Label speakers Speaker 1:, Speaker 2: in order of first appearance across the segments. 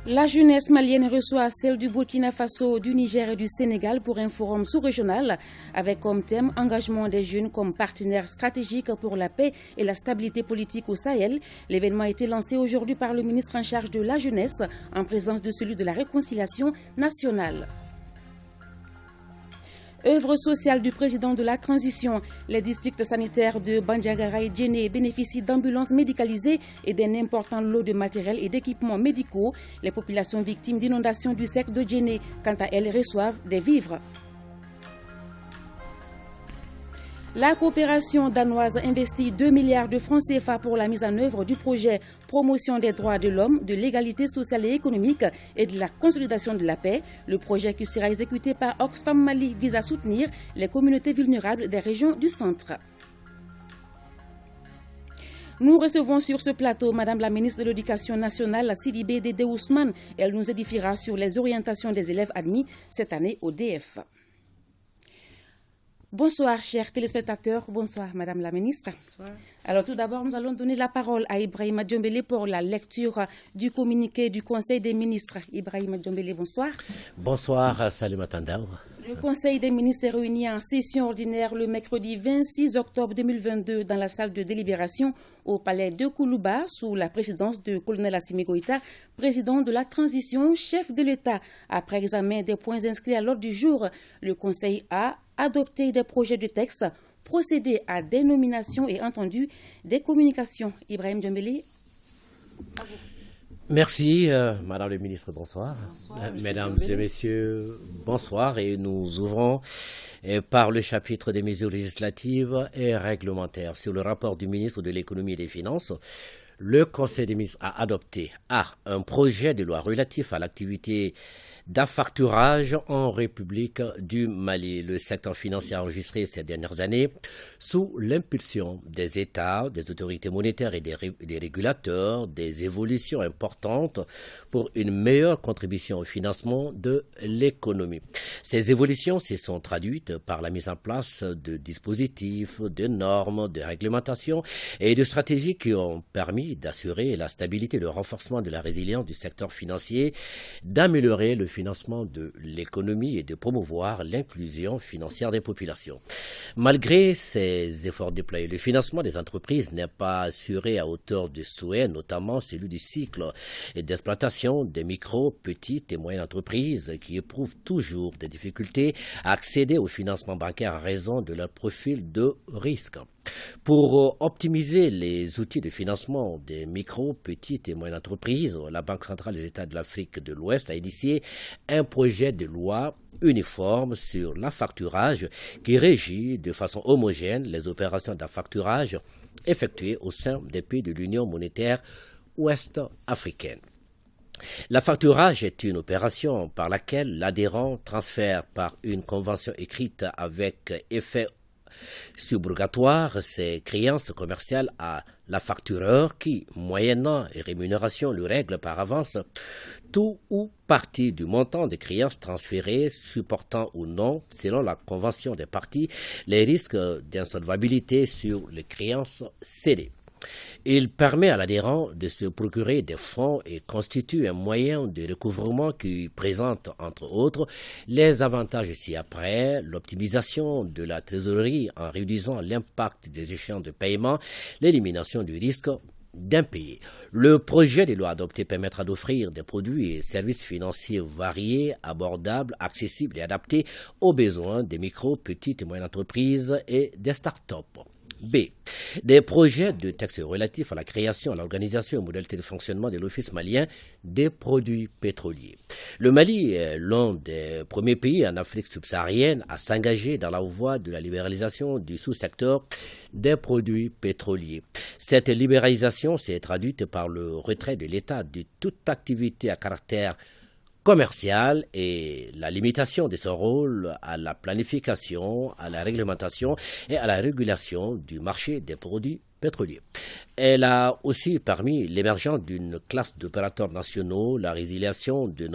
Speaker 1: La jeunesse malienne reçoit celle du Burkina Faso, du Niger et du Sénégal pour un forum sous-régional avec comme thème engagement des jeunes comme partenaires stratégiques pour la paix et la stabilité politique au Sahel. L'événement a été lancé aujourd'hui par le ministre en charge de la jeunesse en présence de celui de la réconciliation nationale. Œuvre sociale du président de la transition, les districts sanitaires de Bandiagara et Djéné bénéficient d'ambulances médicalisées et d'un important lot de matériel et d'équipements médicaux. Les populations victimes d'inondations du sec de Djéné, quant à elles, reçoivent des vivres. La coopération danoise investit 2 milliards de francs CFA pour la mise en œuvre du projet Promotion des droits de l'homme, de l'égalité sociale et économique et de la consolidation de la paix. Le projet qui sera exécuté par Oxfam Mali vise à soutenir les communautés vulnérables des régions du centre. Nous recevons sur ce plateau Madame la ministre de l'Éducation nationale, Sidibé Dédé Ousmane. Elle nous édifiera sur les orientations des élèves admis cette année au DF. Bonsoir, chers téléspectateurs. Bonsoir, Madame la ministre.
Speaker 2: Bonsoir.
Speaker 1: Alors, tout d'abord, nous allons donner la parole à Ibrahima Diombélé pour la lecture du communiqué du Conseil des ministres. Ibrahima Diombélé, bonsoir.
Speaker 3: Bonsoir, Salima Tandaou.
Speaker 1: Le Conseil des ministres est réuni en session ordinaire le mercredi 26 octobre 2022 dans la salle de délibération au palais de Koulouba sous la présidence de colonel Assimi Goïta, président de la transition, chef de l'État. Après examen des points inscrits à l'ordre du jour, le Conseil a adopté des projets de texte, procédé à des nominations et entendu des communications. Ibrahim Diombélé, à vous.
Speaker 3: Merci, Madame le ministre, bonsoir.
Speaker 1: Bonsoir,
Speaker 3: Mesdames et messieurs, bonsoir. Et nous ouvrons par le chapitre des mesures législatives et réglementaires. Sur le rapport du ministre de l'Économie et des Finances, le Conseil des ministres a adopté un projet de loi relatif à l'activité d'affacturage en République du Mali. Le secteur financier a enregistré ces dernières années, sous l'impulsion des États, des autorités monétaires et des régulateurs, des évolutions importantes pour une meilleure contribution au financement de l'économie. Ces évolutions se sont traduites par la mise en place de dispositifs, de normes, de réglementations et de stratégies qui ont permis d'assurer la stabilité et le renforcement de la résilience du secteur financier, d'améliorer le financement de l'économie et de promouvoir l'inclusion financière des populations. Malgré ces efforts déployés, le financement des entreprises n'est pas assuré à hauteur de souhait, notamment celui du cycle d'exploitation des micro, petites et moyennes entreprises qui éprouvent toujours des difficultés à accéder au financement bancaire en raison de leur profil de risque. Pour optimiser les outils de financement des micro, petites et moyennes entreprises, la Banque centrale des États de l'Afrique de l'Ouest a initié un projet de loi uniforme sur l'affacturage qui régit de façon homogène les opérations d'affacturage effectuées au sein des pays de l'Union monétaire ouest-africaine. L'affacturage est une opération par laquelle l'adhérent transfère par une convention écrite avec effet subrogatoire ses créances commerciales à l'affactureur qui, moyennant rémunération, lui règle par avance tout ou partie du montant des créances transférées, supportant ou non, selon la convention des parties, les risques d'insolvabilité sur les créances cédées. Il permet à l'adhérent de se procurer des fonds et constitue un moyen de recouvrement qui présente, entre autres, les avantages ci-après, l'optimisation de la trésorerie en réduisant l'impact des échéances de paiement, l'élimination du risque d'impayé. Le projet de loi adopté permettra d'offrir des produits et services financiers variés, abordables, accessibles et adaptés aux besoins des micro, petites et moyennes entreprises et des start-up. B. Des projets de textes relatifs à la création, à l'organisation et aux modalités de fonctionnement de l'Office malien des produits pétroliers. Le Mali est l'un des premiers pays en Afrique subsaharienne à s'engager dans la voie de la libéralisation du sous-secteur des produits pétroliers. Cette libéralisation s'est traduite par le retrait de l'État de toute activité à caractère commercial et la limitation de son rôle à la planification, à la réglementation et à la régulation du marché des produits pétroliers. Elle a aussi permis l'émergence d'une classe d'opérateurs nationaux, la réalisation de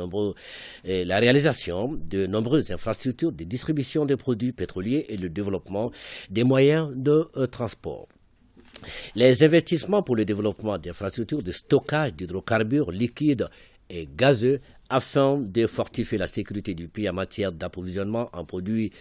Speaker 3: nombreuses infrastructures de distribution des produits pétroliers et le développement des moyens de transport. Les investissements pour le développement d'infrastructures de stockage d'hydrocarbures liquides et gazeux afin de fortifier la sécurité du pays en matière d'approvisionnement en produits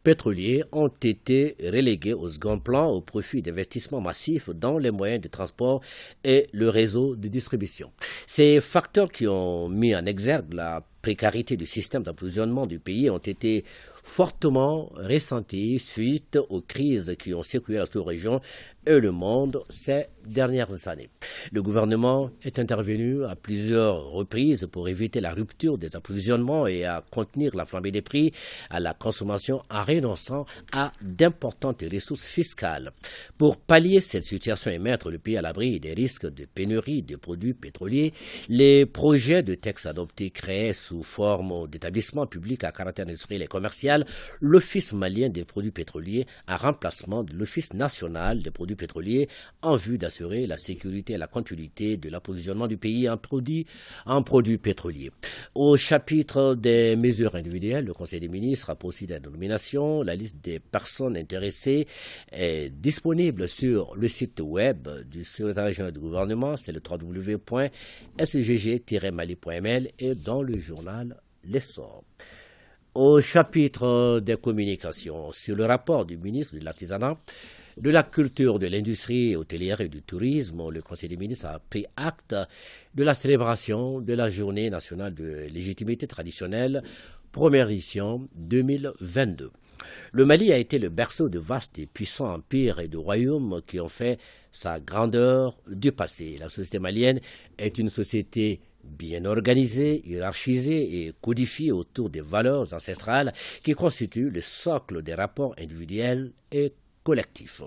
Speaker 3: pétroliers ont été relégués au second plan au profit d'investissements massifs dans les moyens de transport et le réseau de distribution. Ces facteurs qui ont mis en exergue la précarité du système d'approvisionnement du pays ont été fortement ressentis suite aux crises qui ont secoué la sous-région et le monde ces dernières années. Le gouvernement est intervenu à plusieurs reprises pour éviter la rupture des approvisionnements et à contenir la flambée des prix à la consommation en renonçant à d'importantes ressources fiscales. Pour pallier cette situation et mettre le pays à l'abri des risques de pénurie de produits pétroliers, les projets de textes adoptés créés sous forme d'établissements publics à caractère industriel et commercial l'Office malien des produits pétroliers en remplacement de l'Office national des produits pétroliers en vue d'assurer la sécurité et la continuité de l'approvisionnement du pays en produits pétroliers. Au chapitre des mesures individuelles, le Conseil des ministres a procédé à la nomination. La liste des personnes intéressées est disponible sur le site web du secrétaire régional du gouvernement, c'est le www.sgg-mali.ml et dans le journal L'Essor. Au chapitre des communications, sur le rapport du ministre de l'Artisanat, de la culture, de l'industrie hôtelière et du tourisme, le Conseil des ministres a pris acte de la célébration de la Journée nationale de légitimité traditionnelle, première édition 2022. Le Mali a été le berceau de vastes et puissants empires et de royaumes qui ont fait sa grandeur du passé. La société malienne est une société bien organisée, hiérarchisée et codifiée autour des valeurs ancestrales qui constituent le socle des rapports individuels et collectifs.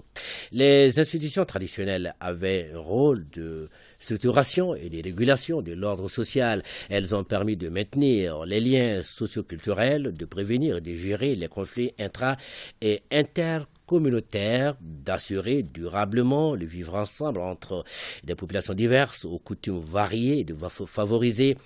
Speaker 3: Les institutions traditionnelles avaient un rôle de structuration et de régulation de l'ordre social. Elles ont permis de maintenir les liens socioculturels, de prévenir et de gérer les conflits intra- et intercommunautaires, d'assurer durablement le vivre ensemble entre des populations diverses aux coutumes variées et de favoriser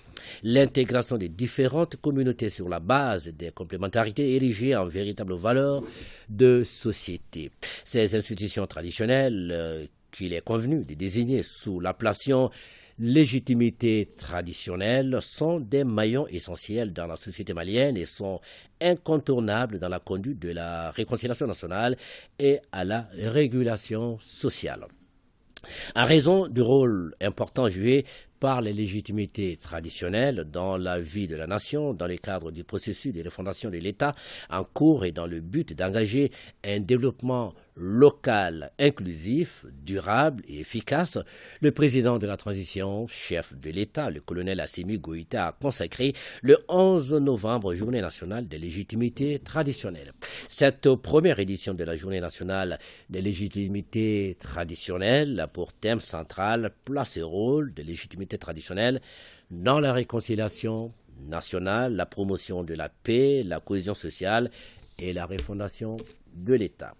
Speaker 3: l'intégration des différentes communautés sur la base des complémentarités érigées en véritables valeurs de société. Ces institutions traditionnelles qu'il est convenu de désigner sous l'appellation légitimité traditionnelle sont des maillons essentiels dans la société malienne et sont incontournables dans la conduite de la réconciliation nationale et à la régulation sociale. En raison du rôle important joué par les légitimités traditionnelles dans la vie de la nation, dans le cadre du processus de refondation de l'État en cours et dans le but d'engager un développement local inclusif, durable et efficace, le président de la transition, chef de l'État, le colonel Assimi Goïta, a consacré le 11 novembre Journée nationale des légitimités traditionnelles. Cette première édition de la Journée nationale des légitimités traditionnelles a pour thème central place et rôle des légitimités traditionnelles dans la réconciliation nationale, la promotion de la paix, la cohésion sociale et la refondation de l'État.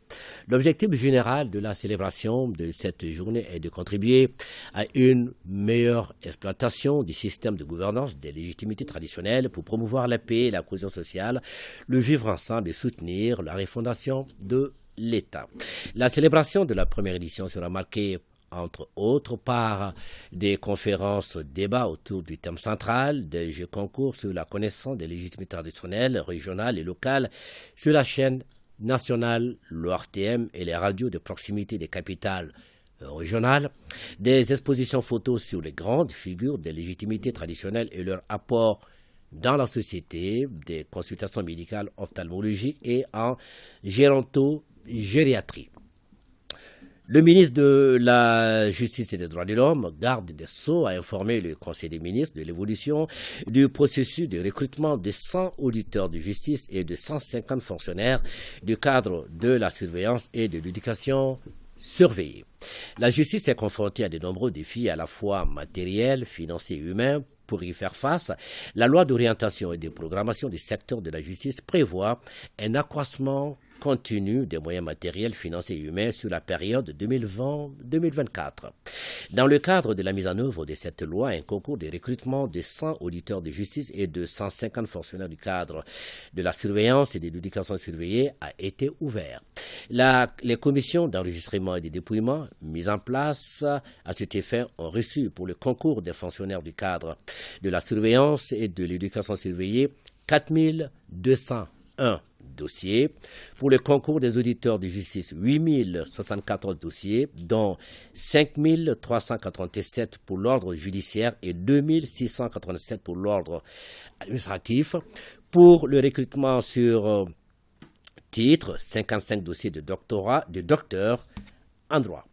Speaker 3: L'objectif général de la célébration de cette journée est de contribuer à une meilleure exploitation du système de gouvernance des légitimités traditionnelles pour promouvoir la paix, la cohésion sociale, le vivre ensemble et soutenir la refondation de l'État. La célébration de la première édition sera marquée entre autres par des conférences, débats autour du thème central, des jeux concours sur la connaissance des légitimités traditionnelles, régionales et locales sur la chaîne nationale, l'ORTM et les radios de proximité des capitales régionales, des expositions photos sur les grandes figures des légitimités traditionnelles et leur apport dans la société, des consultations médicales ophtalmologiques et en géronto-gériatrie. Le ministre de la Justice et des Droits de l'Homme, garde des Sceaux, a informé le Conseil des ministres de l'évolution du processus de recrutement de 100 auditeurs de justice et de 150 fonctionnaires du cadre de la surveillance et de l'éducation surveillée. La justice est confrontée à de nombreux défis à la fois matériels, financiers et humains. Pour y faire face, la loi d'orientation et de programmation du secteur de la justice prévoit un accroissement compte tenu des moyens matériels, financiers et humains sur la période 2020-2024. Dans le cadre de la mise en œuvre de cette loi, un concours de recrutement de 100 auditeurs de justice et de 150 fonctionnaires du cadre de la surveillance et de l'éducation surveillée a été ouvert. Les commissions d'enregistrement et de dépouillement mises en place à cet effet ont reçu pour le concours des fonctionnaires du cadre de la surveillance et de l'éducation surveillée 4201 dossiers. Pour le concours des auditeurs de justice, 8074 dossiers, dont 5387 pour l'ordre judiciaire et 2687 pour l'ordre administratif. Pour le recrutement sur titre, 55 dossiers de docteurs en droit.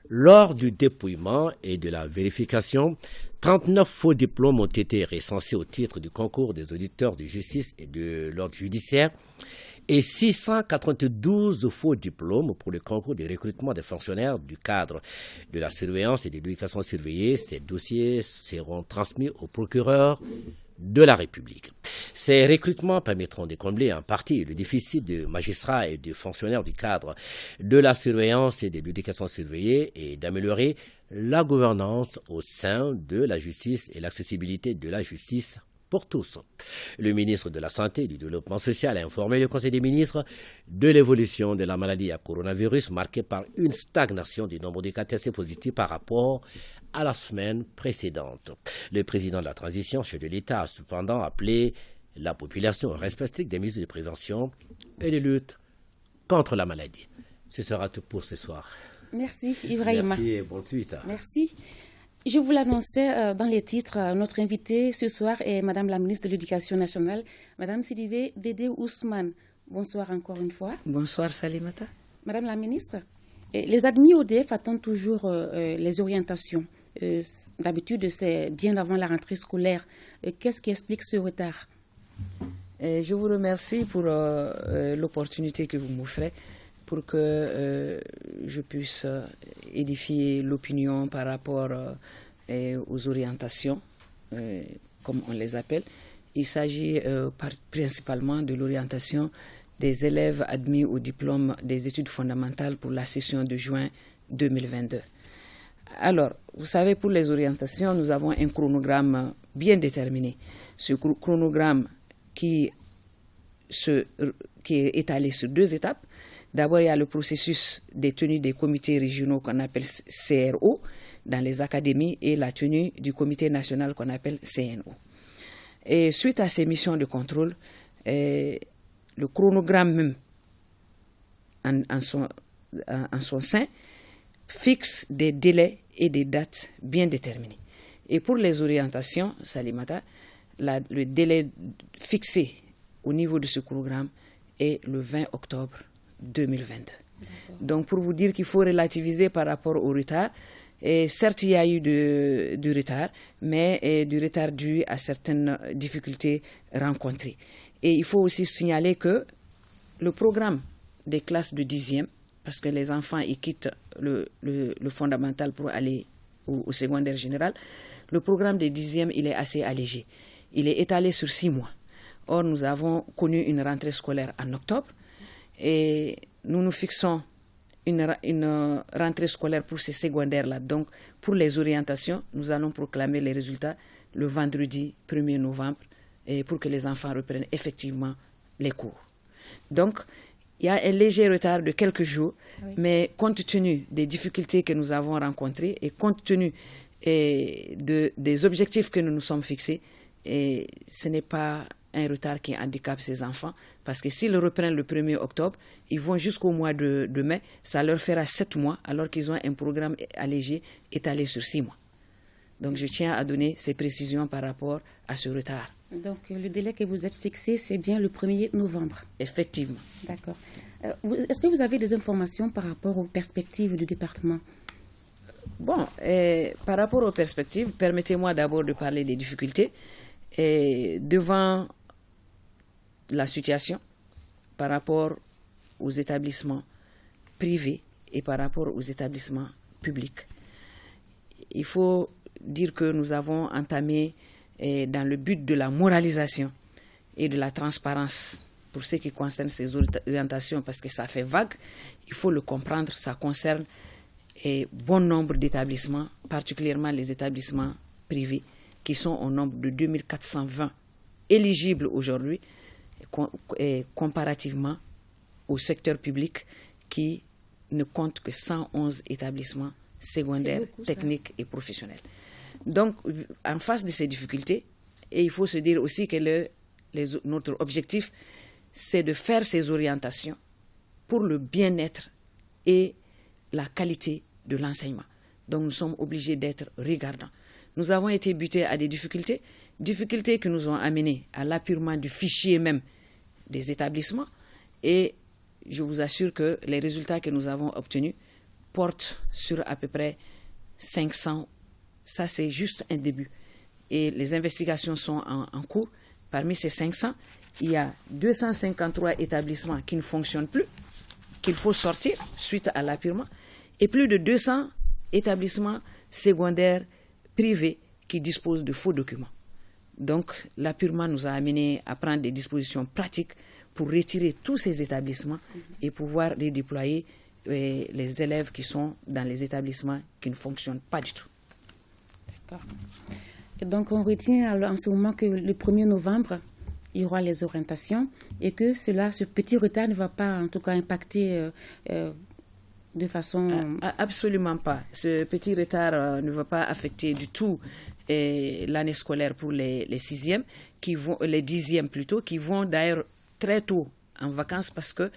Speaker 3: Lors du dépouillement et de la vérification, 39 faux diplômes ont été recensés au titre du concours des auditeurs de justice et de l'ordre judiciaire et 692 faux diplômes pour le concours de recrutement des fonctionnaires du cadre de la surveillance et de l'éducation surveillée. Ces dossiers seront transmis au procureur de la République. Ces recrutements permettront de combler en partie le déficit de magistrats et de fonctionnaires du cadre de la surveillance et de l'éducation surveillée et d'améliorer la gouvernance au sein de la justice et l'accessibilité de la justice pour tous. Le ministre de la Santé et du Développement social a informé le Conseil des ministres de l'évolution de la maladie à coronavirus marquée par une stagnation du nombre de cas testés positifs par rapport à la semaine précédente. Le président de la transition, chef de l'État, a cependant appelé la population au respect strict des mesures de prévention et de lutte contre la maladie. Ce sera tout pour ce soir.
Speaker 1: Merci Ibrahima.
Speaker 3: Merci et bonne suite.
Speaker 1: Merci. Je vous l'annonçais dans les titres. Notre invitée ce soir est Madame la ministre de l'Éducation nationale, Madame Sidibé Dédé Ousmane. Bonsoir encore une fois.
Speaker 2: Bonsoir Salimata.
Speaker 1: Madame la ministre, les admis au DEF attendent toujours les orientations. D'habitude, c'est bien avant la rentrée scolaire. Qu'est-ce qui explique ce retard?
Speaker 2: Je vous remercie pour l'opportunité que vous m'offrez pour que je puisse édifier l'opinion par rapport aux orientations, comme on les appelle. Il s'agit principalement de l'orientation des élèves admis au diplôme des études fondamentales pour la session de juin 2022. Alors, vous savez, pour les orientations, nous avons un chronogramme bien déterminé. Ce chronogramme qui est étalé sur 2 étapes. D'abord, il y a le processus des tenues des comités régionaux qu'on appelle CRO dans les académies et la tenue du comité national qu'on appelle CNO. Et suite à ces missions de contrôle, le chronogramme même en son sein fixe des délais et des dates bien déterminés. Et pour les orientations, Salimata, le délai fixé au niveau de ce chronogramme est le 20 octobre 2022. D'accord. Donc pour vous dire qu'il faut relativiser par rapport au retard, et certes il y a eu du retard, mais du retard dû à certaines difficultés rencontrées. Et il faut aussi signaler que le programme des classes de 10e, parce que les enfants ils quittent le fondamental pour aller au secondaire général, le programme des 10e il est assez allégé. Il est étalé sur 6 mois. Or nous avons connu une rentrée scolaire en octobre et nous fixons une rentrée scolaire pour ces secondaires-là. Donc, pour les orientations, nous allons proclamer les résultats le vendredi 1er novembre et pour que les enfants reprennent effectivement les cours. Donc, il y a un léger retard de quelques jours, oui. Mais compte tenu des difficultés que nous avons rencontrées et compte tenu des objectifs que nous nous sommes fixés, ce n'est pas un retard qui handicape ces enfants, parce que s'ils reprennent le 1er octobre, ils vont jusqu'au mois de mai, ça leur fera 7 mois, alors qu'ils ont un programme allégé étalé sur 6 mois. Donc je tiens à donner ces précisions par rapport à ce retard.
Speaker 1: Donc le délai que vous êtes fixé, c'est bien le 1er novembre.
Speaker 2: Effectivement.
Speaker 1: D'accord. Est-ce que vous avez des informations par rapport aux perspectives du département?
Speaker 2: Bon, par rapport aux perspectives, permettez-moi d'abord de parler des difficultés. Devant la situation par rapport aux établissements privés et par rapport aux établissements publics. Il faut dire que nous avons entamé, dans le but de la moralisation et de la transparence pour ce qui concerne ces orientations, parce que ça fait vague, il faut le comprendre, ça concerne bon nombre d'établissements, particulièrement les établissements privés, qui sont au nombre de 2420 éligibles aujourd'hui, comparativement au secteur public qui ne compte que 111 établissements secondaires, techniques et professionnels. Donc, en face de ces difficultés, et il faut se dire aussi que notre objectif, c'est de faire ces orientations pour le bien-être et la qualité de l'enseignement. Donc, nous sommes obligés d'être regardants. Nous avons été butés à des difficultés qui nous ont amenés à l'appurement du fichier même des établissements. Et je vous assure que les résultats que nous avons obtenus portent sur à peu près 500. Ça, c'est juste un début. Et les investigations sont en cours. Parmi ces 500, il y a 253 établissements qui ne fonctionnent plus, qu'il faut sortir suite à l'appurement, et plus de 200 établissements secondaires privés qui disposent de faux documents. Donc, l'appurement nous a amenés à prendre des dispositions pratiques pour retirer tous ces établissements et pouvoir redéployer les élèves qui sont dans les établissements qui ne fonctionnent pas du tout.
Speaker 1: D'accord. Et donc, on retient en ce moment que le 1er novembre, il y aura les orientations et que ce petit retard ne va pas, en tout cas, impacter de façon...
Speaker 2: Absolument pas. Ce petit retard ne va pas affecter du tout l'année scolaire pour les 6e, les 10e plutôt, qui vont d'ailleurs très tôt en vacances parce que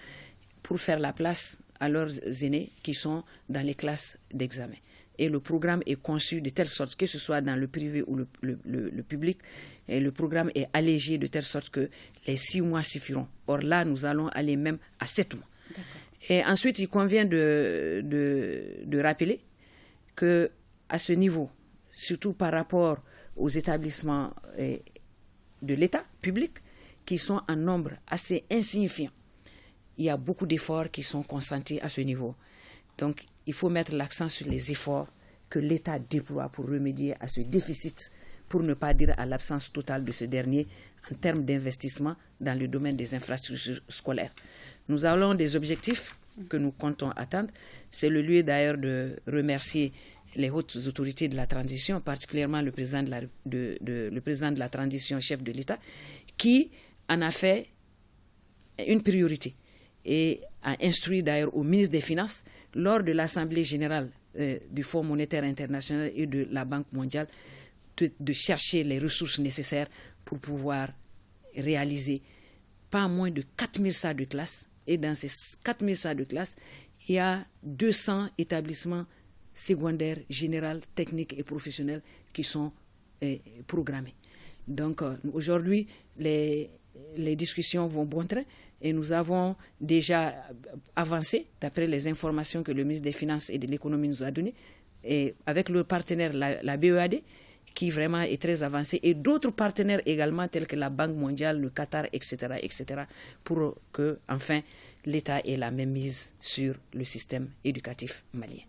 Speaker 2: pour faire la place à leurs aînés qui sont dans les classes d'examen. Et le programme est conçu de telle sorte, que ce soit dans le privé ou le public, et le programme est allégé de telle sorte que les 6 mois suffiront. Or là, nous allons aller même à 7 mois. D'accord. Et ensuite, il convient de rappeler qu'à ce niveau, surtout par rapport aux établissements de l'État public, qui sont en nombre assez insignifiant, il y a beaucoup d'efforts qui sont consentis à ce niveau. Donc, il faut mettre l'accent sur les efforts que l'État déploie pour remédier à ce déficit, pour ne pas dire à l'absence totale de ce dernier en termes d'investissement dans le domaine des infrastructures scolaires. Nous avons des objectifs que nous comptons atteindre. C'est le lieu d'ailleurs de remercier les hautes autorités de la transition, particulièrement le président de la transition, chef de l'État, qui en a fait une priorité et a instruit d'ailleurs au ministre des Finances, lors de l'Assemblée générale du Fonds monétaire international et de la Banque mondiale, de chercher les ressources nécessaires pour pouvoir réaliser pas moins de 4000 salles de classe. Et dans ces 4000 salles de classe, il y a 200 établissements secondaires, généraux, techniques et professionnels qui sont programmés. Donc aujourd'hui, les discussions vont bon train et nous avons déjà avancé, d'après les informations que le ministre des Finances et de l'Économie nous a données, et avec le partenaire, la BEAD, qui vraiment est très avancé, et d'autres partenaires également, tels que la Banque mondiale, le Qatar, etc., pour que, enfin, l'État ait la même mise sur le système éducatif malien.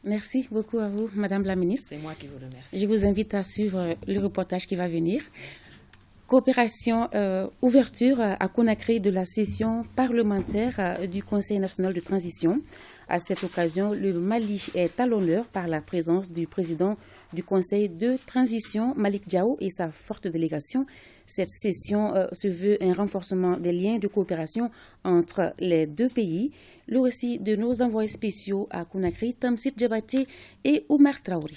Speaker 1: Merci beaucoup à vous, Madame la Ministre.
Speaker 2: C'est moi qui vous remercie.
Speaker 1: Je vous invite à suivre le reportage qui va venir. Coopération, ouverture à Conakry de la session parlementaire du Conseil national de transition. À cette occasion, le Mali est à l'honneur par la présence du président du Conseil de transition, Malick Diao, et sa forte délégation. Cette session se veut un renforcement des liens de coopération entre les deux pays. Le récit de nos envoyés spéciaux à Conakry, Tamsit Djabaté et Oumar Traoré.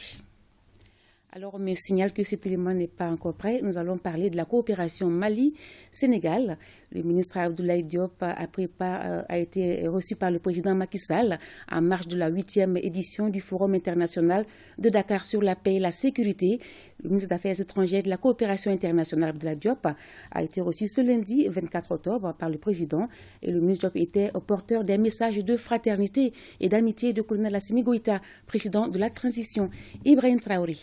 Speaker 1: Alors, on me signale que cet élément n'est pas encore prêt. Nous allons parler de la coopération Mali-Sénégal. Le ministre Abdoulaye Diop a été reçu par le président Macky Sall en marge de la 8e édition du Forum international de Dakar sur la paix et la sécurité. Le ministre des Affaires étrangères et de la coopération internationale Abdoulaye Diop a été reçu ce lundi 24 octobre par le président. Et le ministre Diop était porteur des messages de fraternité et d'amitié de colonel Assimi Goïta, président de la transition. Ibrahim Traoré.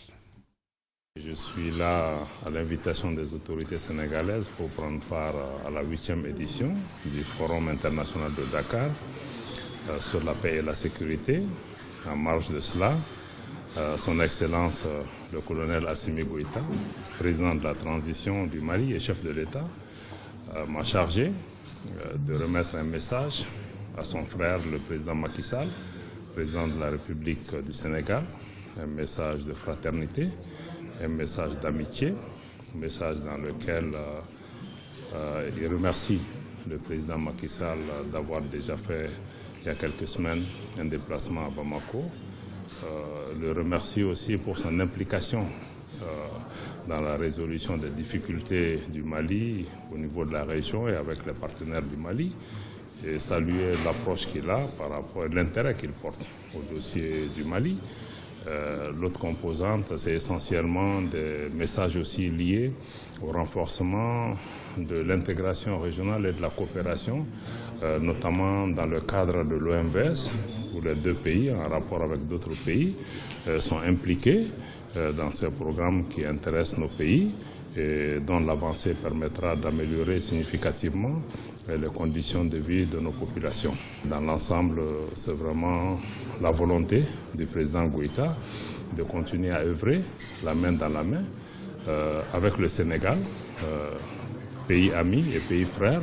Speaker 4: Je suis là à l'invitation des autorités sénégalaises pour prendre part à la 8e édition du Forum international de Dakar sur la paix et la sécurité. En marge de cela, son Excellence le colonel Assimi Goïta, président de la transition du Mali et chef de l'État, m'a chargé de remettre un message à son frère, le président Macky Sall, président de la République du Sénégal, un message de fraternité, un message d'amitié, un message dans lequel il remercie le président Macky Sall d'avoir déjà fait il y a quelques semaines un déplacement à Bamako. Le remercie aussi pour son implication dans la résolution des difficultés du Mali au niveau de la région et avec les partenaires du Mali, et saluer l'approche qu'il a par rapport à l'intérêt qu'il porte au dossier du Mali. L'autre composante, c'est essentiellement des messages aussi liés au renforcement de l'intégration régionale et de la coopération, notamment dans le cadre de l'OMVS, où les deux pays, en rapport avec d'autres pays, sont impliqués dans ces programmes qui intéressent nos pays et dont l'avancée permettra d'améliorer significativement les conditions de vie de nos populations. Dans l'ensemble, c'est vraiment la volonté du président Goïta de continuer à œuvrer la main dans la main avec le Sénégal, pays ami et pays frère.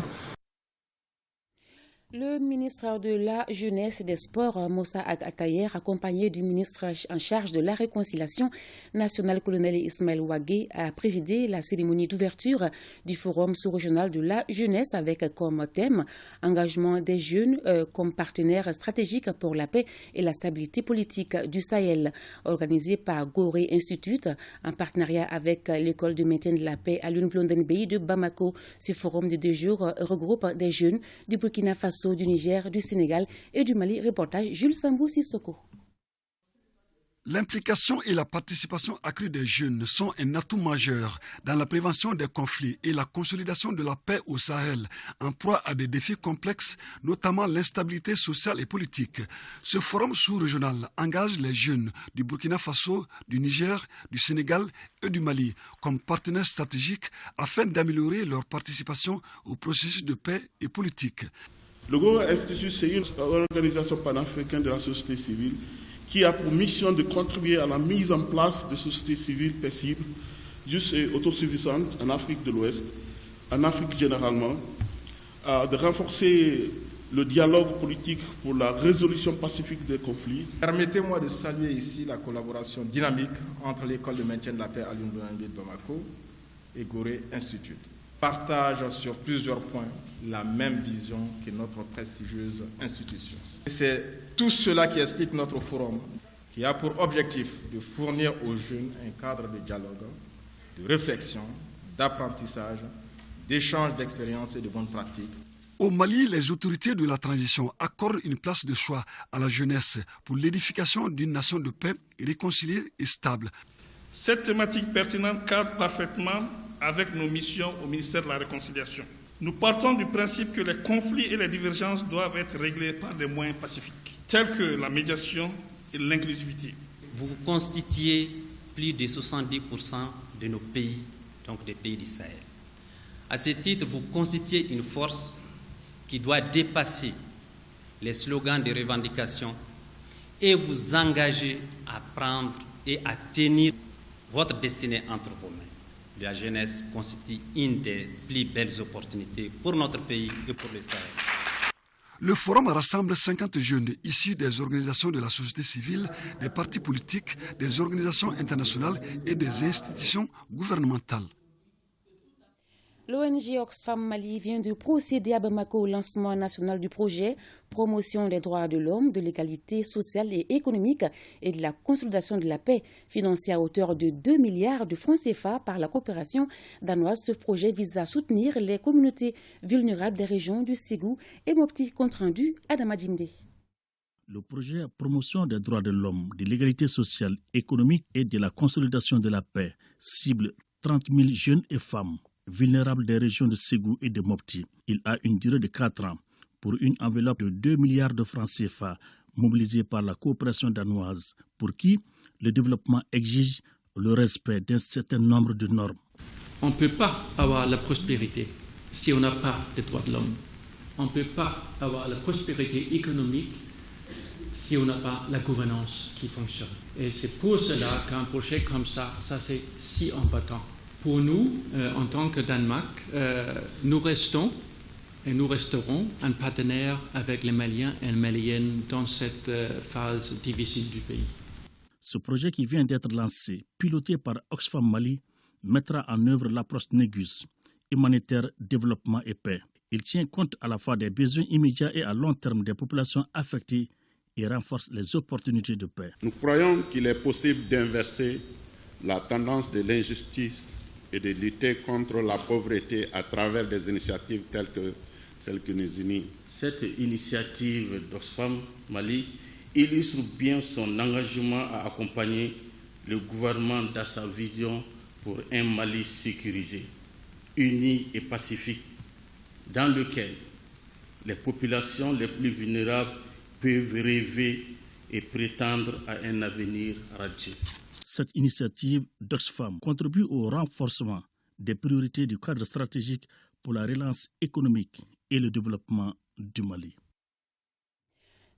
Speaker 1: Le ministre de la Jeunesse et des Sports, Moussa Atayer, accompagné du ministre en charge de la réconciliation nationale, colonel Ismaël Ouagé, a présidé la cérémonie d'ouverture du Forum sous-régional de la jeunesse avec comme thème « Engagement des jeunes comme partenaire stratégique pour la paix et la stabilité politique du Sahel », organisé par Gorée Institute en partenariat avec l'école de maintien de la paix à l'Unblondenbey de Bamako. Ce forum de 2 jours regroupe des jeunes du Burkina Faso, du Niger, du Sénégal et du Mali. Reportage Jules Sambou Sissoko.
Speaker 5: L'implication et la participation accrue des jeunes sont un atout majeur dans la prévention des conflits et la consolidation de la paix au Sahel, en proie à des défis complexes, notamment l'instabilité sociale et politique. Ce forum sous-régional engage les jeunes du Burkina Faso, du Niger, du Sénégal et du Mali comme partenaires stratégiques afin d'améliorer leur participation au processus de paix et politique.
Speaker 6: Le Gorée Institute, c'est une organisation panafricaine de la société civile qui a pour mission de contribuer à la mise en place de sociétés civiles paisibles, justes et autosuffisantes en Afrique de l'Ouest, en Afrique généralement, de renforcer le dialogue politique pour la résolution pacifique des conflits.
Speaker 7: Permettez-moi de saluer ici la collaboration dynamique entre l'école de maintien de la paix à l'Unblondenbey de Bamako et Gorée Institute. Partagent sur plusieurs points la même vision que notre prestigieuse institution. C'est tout cela qui explique notre forum, qui a pour objectif de fournir aux jeunes un cadre de dialogue, de réflexion, d'apprentissage, d'échange d'expériences et de bonnes pratiques.
Speaker 5: Au Mali, les autorités de la transition accordent une place de choix à la jeunesse pour l'édification d'une nation de paix réconciliée et stable.
Speaker 6: Cette thématique pertinente cadre parfaitement avec nos missions au ministère de la Réconciliation. Nous partons du principe que les conflits et les divergences doivent être réglés par des moyens pacifiques, tels que la médiation et l'inclusivité.
Speaker 8: Vous constituez plus de 70% de nos pays, donc des pays du Sahel. À ce titre, vous constituez une force qui doit dépasser les slogans de revendication et vous engager à prendre et à tenir votre destinée entre vos mains. La jeunesse constitue une des plus belles opportunités pour notre pays et pour le Sahel.
Speaker 5: Le forum rassemble 50 jeunes issus des organisations de la société civile, des partis politiques, des organisations internationales et des institutions gouvernementales.
Speaker 1: L'ONG Oxfam Mali vient de procéder à Bamako au lancement national du projet Promotion des droits de l'homme, de l'égalité sociale et économique et de la consolidation de la paix, financé à hauteur de 2 milliards de francs CFA par la coopération danoise. Ce projet vise à soutenir les communautés vulnérables des régions du Ségou et Mopti. Compte rendu Adama Djimde.
Speaker 9: Le projet Promotion des droits de l'homme, de l'égalité sociale, économique et de la consolidation de la paix cible 30 000 jeunes et femmes vulnérables des régions de Ségou et de Mopti. Il a une durée de 4 ans pour une enveloppe de 2 milliards de francs CFA mobilisée par la coopération danoise pour qui le développement exige le respect d'un certain nombre de normes.
Speaker 10: On ne peut pas avoir la prospérité si on n'a pas de droits de l'homme. On ne peut pas avoir la prospérité économique si on n'a pas la gouvernance qui fonctionne. Et c'est pour cela qu'un projet comme ça c'est si important. Pour nous, en tant que Danemark, nous restons Et nous resterons un partenaire avec les Maliens et les Maliennes dans cette phase difficile du pays.
Speaker 9: Ce projet qui vient d'être lancé, piloté par Oxfam Mali, mettra en œuvre l'approche Négus, humanitaire, développement et paix. Il tient compte à la fois des besoins immédiats et à long terme des populations affectées et renforce les opportunités de paix.
Speaker 11: Nous croyons qu'il est possible d'inverser la tendance de l'injustice et de lutter contre la pauvreté à travers des initiatives telles que celle qui nous unit.
Speaker 12: Cette initiative d'Oxfam Mali illustre bien son engagement à accompagner le gouvernement dans sa vision pour un Mali sécurisé, uni et pacifique, dans lequel les populations les plus vulnérables peuvent rêver et prétendre à un avenir radieux.
Speaker 9: Cette initiative d'Oxfam contribue au renforcement des priorités du cadre stratégique pour la relance économique et le développement du Mali.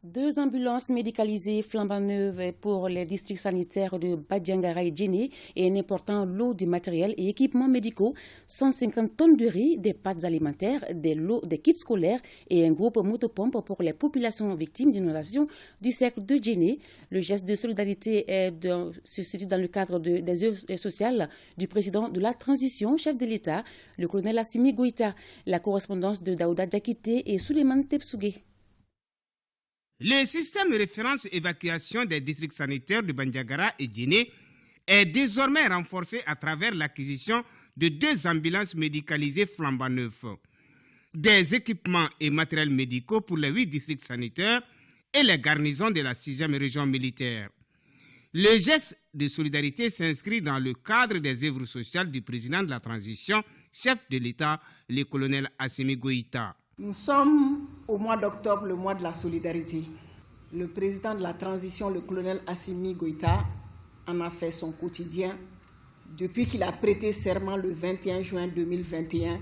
Speaker 1: 2 ambulances médicalisées flambant neuves pour les districts sanitaires de Badiangara et Djéné et un important lot de matériel et équipements médicaux, 150 tonnes de riz, des pâtes alimentaires, des lots, des kits scolaires et un groupe motopompe pour les populations victimes d'inondations du cercle de Djéné. Le geste de solidarité se situe dans le cadre des œuvres sociales du président de la transition, chef de l'État, le colonel Assimi Goïta. La correspondance de Daouda Diakité et Souleymane Tepsougué.
Speaker 13: Le système de référence évacuation des districts sanitaires de Bandiagara et Djéné est désormais renforcé à travers l'acquisition de 2 ambulances médicalisées flambant neuves, des équipements et matériels médicaux pour les 8 districts sanitaires et les garnisons de la 6e région militaire. Le geste de solidarité s'inscrit dans le cadre des œuvres sociales du président de la transition, chef de l'État, le colonel Assimi Goïta.
Speaker 14: Nous sommes au mois d'octobre, le mois de la solidarité. Le président de la transition, le colonel Assimi Goïta, en a fait son quotidien depuis qu'il a prêté serment le 21 juin 2021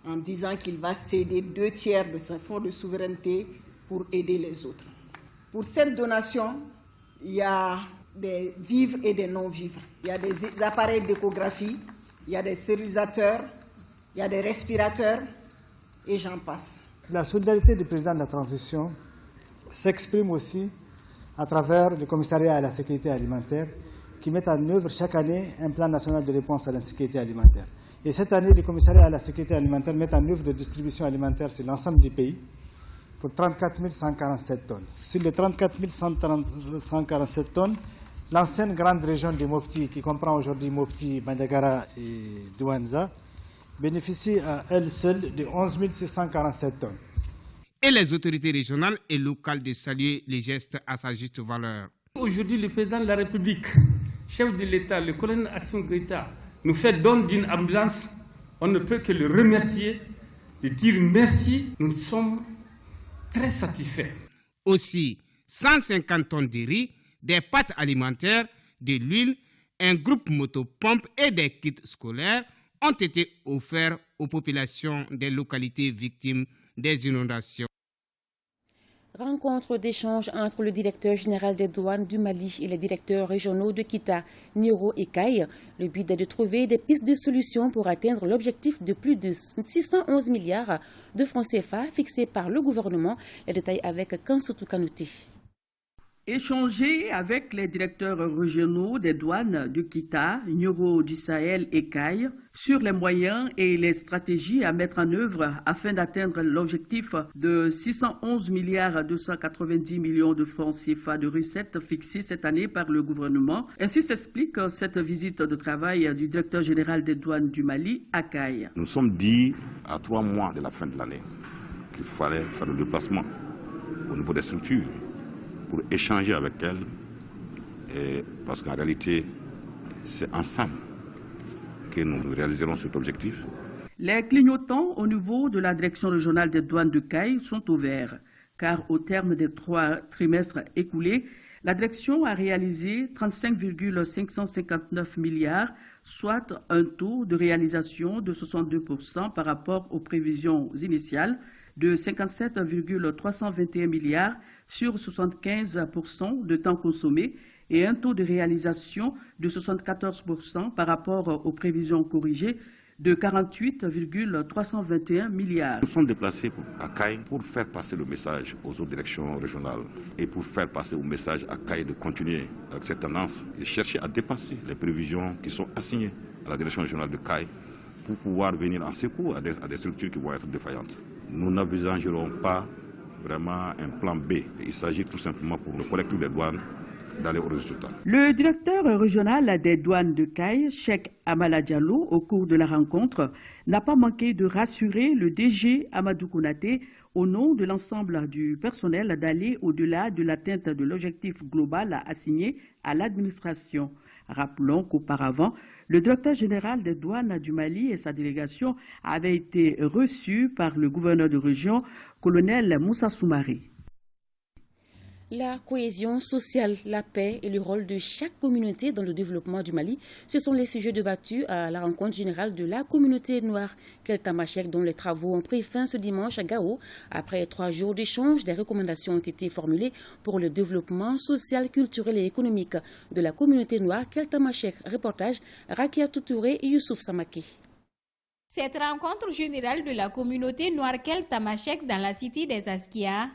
Speaker 14: en disant qu'il va céder 2 tiers de son fonds de souveraineté pour aider les autres. Pour cette donation, il y a des vivres et des non-vivres. Il y a des appareils d'échographie, il y a des stérilisateurs, il y a des respirateurs, et j'en passe.
Speaker 15: La solidarité du président de la transition s'exprime aussi à travers le commissariat à la sécurité alimentaire qui met en œuvre chaque année un plan national de réponse à l'insécurité alimentaire. Et cette année, le commissariat à la sécurité alimentaire met en œuvre des distributions alimentaires sur l'ensemble du pays pour 34 147 tonnes. Sur les 34 147 tonnes, l'ancienne grande région de Mopti, qui comprend aujourd'hui Mopti, Bandiagara et Douanza, bénéficie à elle seule de 11 647 tonnes.
Speaker 13: Et les autorités régionales et locales de saluer les gestes à sa juste valeur.
Speaker 16: Aujourd'hui, le président de la République, chef de l'État, le colonel Assimi Goïta, nous fait don d'une ambulance. On ne peut que le remercier, lui dire merci. Nous sommes très satisfaits.
Speaker 13: Aussi, 150 tonnes de riz, des pâtes alimentaires, de l'huile, un groupe motopompe et des kits scolaires ont été offerts aux populations des localités victimes des inondations.
Speaker 1: Rencontre d'échange entre le directeur général des douanes du Mali et les directeurs régionaux de Kita, Nyoro et Kaye. Le but est de trouver des pistes de solutions pour atteindre l'objectif de plus de 611 milliards de francs CFA fixé par le gouvernement. Les détails avec Kansoutou Kanouté.
Speaker 17: Échanger avec les directeurs régionaux des douanes du Kita, Nyoro du Sahel et Kaye sur les moyens et les stratégies à mettre en œuvre afin d'atteindre l'objectif de 611 milliards 290 millions de francs CFA de recettes fixées cette année par le gouvernement. Ainsi s'explique cette visite de travail du directeur général des douanes du Mali à Kaye.
Speaker 18: Nous sommes dit à 3 mois de la fin de l'année qu'il fallait faire le déplacement au niveau des structures pour échanger avec elles, parce qu'en réalité, c'est ensemble que nous réaliserons cet objectif.
Speaker 17: Les clignotants au niveau de la direction régionale des douanes de Kaye sont ouverts, car au terme des 3 trimestres écoulés, la direction a réalisé 35,559 milliards, soit un taux de réalisation de 62% par rapport aux prévisions initiales, de 57,321 milliards sur 75% de temps consommé et un taux de réalisation de 74% par rapport aux prévisions corrigées de 48,321 milliards.
Speaker 18: Nous sommes déplacés à Caille pour faire passer le message aux autres directions régionales et pour faire passer le message à Caille de continuer avec cette tendance et chercher à dépasser les prévisions qui sont assignées à la direction régionale de Caille pour pouvoir venir en secours à des structures qui vont être défaillantes. Nous n'envisagerons pas vraiment un plan B. Il s'agit tout simplement pour le collectif des douanes d'aller au résultat.
Speaker 17: Le directeur régional des douanes de Caille, Cheikh Amala Diallo, au cours de la rencontre, n'a pas manqué de rassurer le DG Amadou Konaté au nom de l'ensemble du personnel d'aller au-delà de l'atteinte de l'objectif global assigné à l'administration. Rappelons qu'auparavant, le directeur général des douanes du Mali et sa délégation avaient été reçus par le gouverneur de région, colonel Moussa Soumaré.
Speaker 1: La cohésion sociale, la paix et le rôle de chaque communauté dans le développement du Mali, ce sont les sujets débattus à la rencontre générale de la communauté noire Keltamachek, dont les travaux ont pris fin ce dimanche à Gao. Après 3 jours d'échange, des recommandations ont été formulées pour le développement social, culturel et économique de la communauté noire Keltamachek. Reportage Rakia Toutouré et Youssouf Samaki.
Speaker 19: Cette rencontre générale de la communauté noire Keltamachek dans la cité des Askia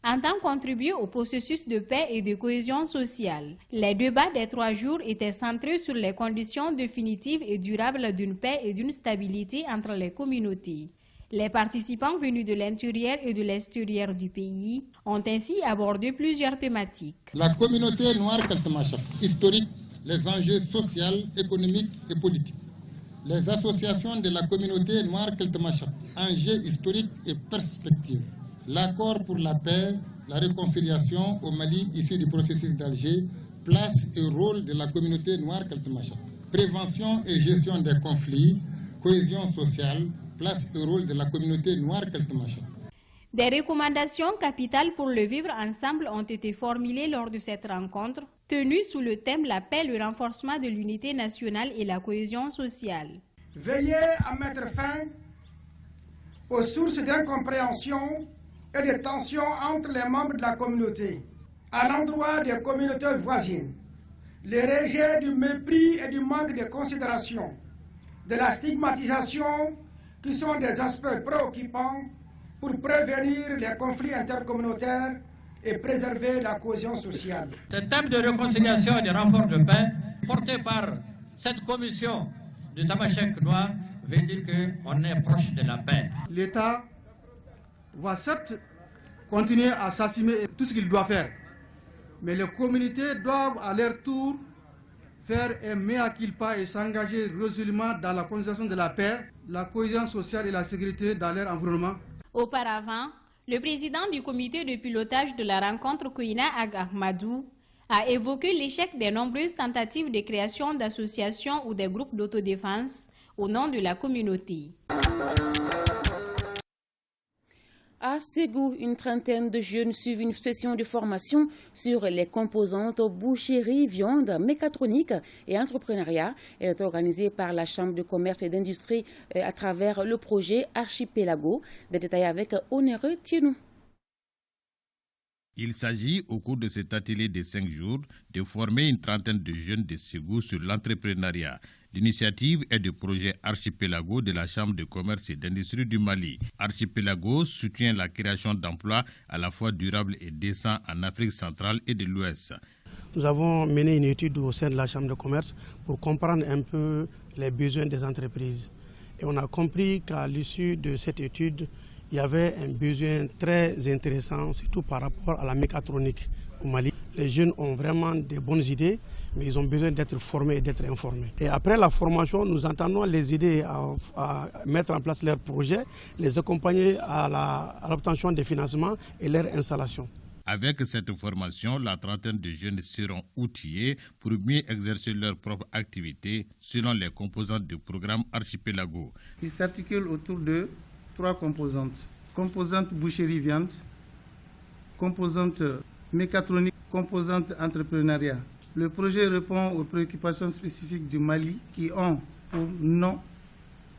Speaker 19: entend contribuer au processus de paix et de cohésion sociale. Les débats des 3 jours étaient centrés sur les conditions définitives et durables d'une paix et d'une stabilité entre les communautés. Les participants venus de l'intérieur et de l'extérieur du pays ont ainsi abordé plusieurs thématiques.
Speaker 20: La communauté noire Keltamachek, historique, les enjeux sociaux, économiques et politiques. Les associations de la communauté noire Keltamachek, enjeux historiques et perspectives. L'accord pour la paix, la réconciliation au Mali issu du processus d'Alger, place et rôle de la communauté noire Keltamachek. Prévention et gestion des conflits, cohésion sociale, place et rôle de la communauté noire Keltamachek.
Speaker 19: Des recommandations capitales pour le vivre ensemble ont été formulées lors de cette rencontre, tenue sous le thème La paix, le renforcement de l'unité nationale et la cohésion sociale.
Speaker 21: Veillez à mettre fin aux sources d'incompréhension et de tensions entre les membres de la communauté, à l'endroit des communautés voisines, les rejets du mépris et du manque de considération, de la stigmatisation, qui sont des aspects préoccupants pour prévenir les conflits intercommunautaires et préserver la cohésion sociale.
Speaker 22: Ce thème de réconciliation et de rapport de paix, porté par cette commission de Tamashek Noir, veut dire qu'on est proche de la paix.
Speaker 23: L'État va certes continuer à s'assumer tout ce qu'il doit faire, mais les communautés doivent à leur tour faire un mea culpa et s'engager résolument dans la conservation de la paix, la cohésion sociale et la sécurité dans leur environnement.
Speaker 19: Auparavant, le président du comité de pilotage de la rencontre Kouina Ag Ahmadou a évoqué l'échec des nombreuses tentatives de création d'associations ou des groupes d'autodéfense au nom de la communauté.
Speaker 1: À Ségou, une trentaine de jeunes suivent une session de formation sur les composantes boucherie, viande, mécatronique et entrepreneuriat. Elle est organisée par la Chambre de commerce et d'industrie à travers le projet Archipelago. Des détails avec Onéreux Tienou.
Speaker 24: Il s'agit, au cours de cet atelier de 5 jours, de former une trentaine de jeunes de Ségou sur l'entrepreneuriat. L'initiative est du projet Archipelago de la Chambre de commerce et d'industrie du Mali. Archipelago soutient la création d'emplois à la fois durables et décents en Afrique centrale et de l'Ouest.
Speaker 25: Nous avons mené une étude au sein de la Chambre de commerce pour comprendre un peu les besoins des entreprises. Et on a compris qu'à l'issue de cette étude, il y avait un besoin très intéressant, surtout par rapport à la mécatronique au Mali. Les jeunes ont vraiment des bonnes idées, mais ils ont besoin d'être formés et d'être informés. Et après la formation, nous entendons les aider à mettre en place leurs projets, les accompagner à l'obtention des financements et leur installation.
Speaker 24: Avec cette formation, la trentaine de jeunes seront outillés pour mieux exercer leur propre activité selon les composantes du programme Archipelago.
Speaker 23: Il s'articule autour de 3 composantes. Composante boucherie-viande, composante mécatronique, composante entrepreneuriat. Le projet répond aux préoccupations spécifiques du Mali qui ont pour nom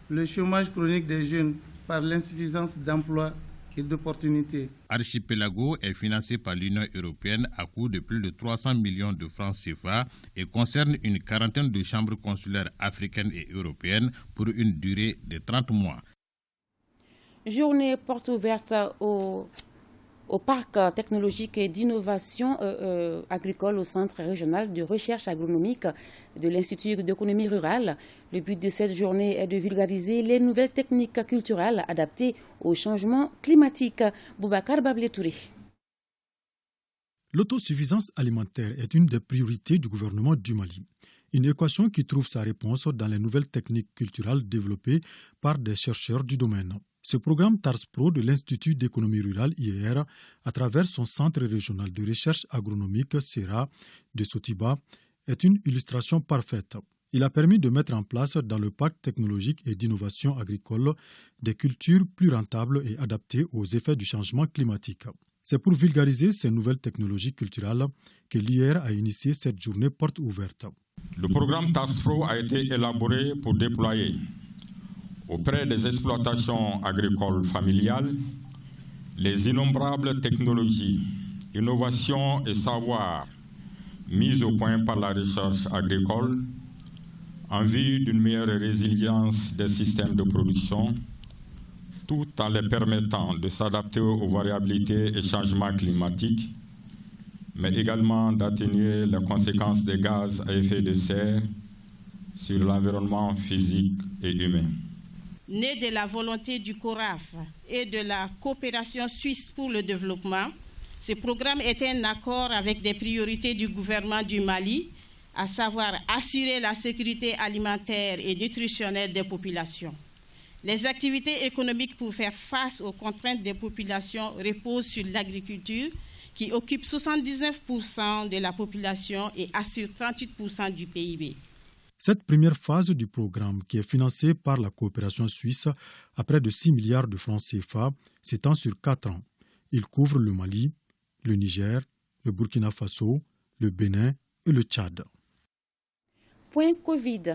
Speaker 23: le chômage chronique des jeunes par l'insuffisance d'emplois et d'opportunités.
Speaker 24: Archipelago est financé par l'Union européenne à coût de plus de 300 millions de francs CFA et concerne une quarantaine de chambres consulaires africaines et européennes pour une durée de 30 mois.
Speaker 1: Journée porte ouverte au parc technologique et d'innovation agricole au Centre régional de recherche agronomique de l'Institut d'économie rurale. Le but de cette journée est de vulgariser les nouvelles techniques culturelles adaptées au changement climatique. Boubacar Bablé-Touré.
Speaker 2: L'autosuffisance alimentaire est une des priorités du gouvernement du Mali. Une équation qui trouve sa réponse dans les nouvelles techniques culturelles développées par des chercheurs du domaine. Ce programme TARS Pro de l'Institut d'économie rurale IER, à travers son centre régional de recherche agronomique SERA de Sotiba, est une illustration parfaite. Il a permis de mettre en place dans le parc technologique et d'innovation agricole des cultures plus rentables et adaptées aux effets du changement climatique. C'est pour vulgariser ces nouvelles technologies culturelles que l'IER a initié cette journée porte ouverte.
Speaker 3: Le programme TARS Pro a été élaboré pour déployer auprès des exploitations agricoles familiales les innombrables technologies, innovations et savoirs mis au point par la recherche agricole en vue d'une meilleure résilience des systèmes de production, tout en les permettant de s'adapter aux variabilités et changements climatiques, mais également d'atténuer les conséquences des gaz à effet de serre sur l'environnement physique et humain.
Speaker 4: Né de la volonté du CORAF et de la coopération suisse pour le développement, ce programme est un accord avec des priorités du gouvernement du Mali, à savoir assurer la sécurité alimentaire et nutritionnelle des populations. Les activités économiques pour faire face aux contraintes des populations reposent sur l'agriculture, qui occupe 79% de la population et assure 38% du PIB.
Speaker 2: Cette première phase du programme, qui est financée par la coopération suisse à près de 6 milliards de francs CFA, s'étend sur 4 ans. Il couvre le Mali, le Niger, le Burkina Faso, le Bénin et le Tchad.
Speaker 1: Point Covid.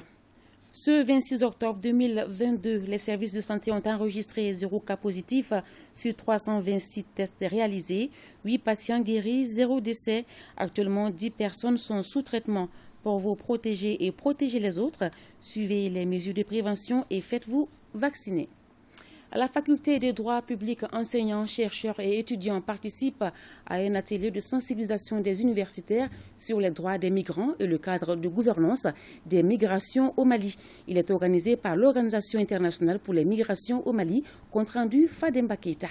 Speaker 1: Ce 26 octobre 2022, les services de santé ont enregistré 0 cas positif sur 326 tests réalisés, 8 patients guéris, 0 décès. Actuellement, 10 personnes sont sous traitement. Pour vous protéger et protéger les autres, suivez les mesures de prévention et faites-vous vacciner. À la faculté des droits publics, enseignants, chercheurs et étudiants participent à un atelier de sensibilisation des universitaires sur les droits des migrants et le cadre de gouvernance des migrations au Mali. Il est organisé par l'Organisation internationale pour les migrations au Mali, compte rendu Fademba Keita.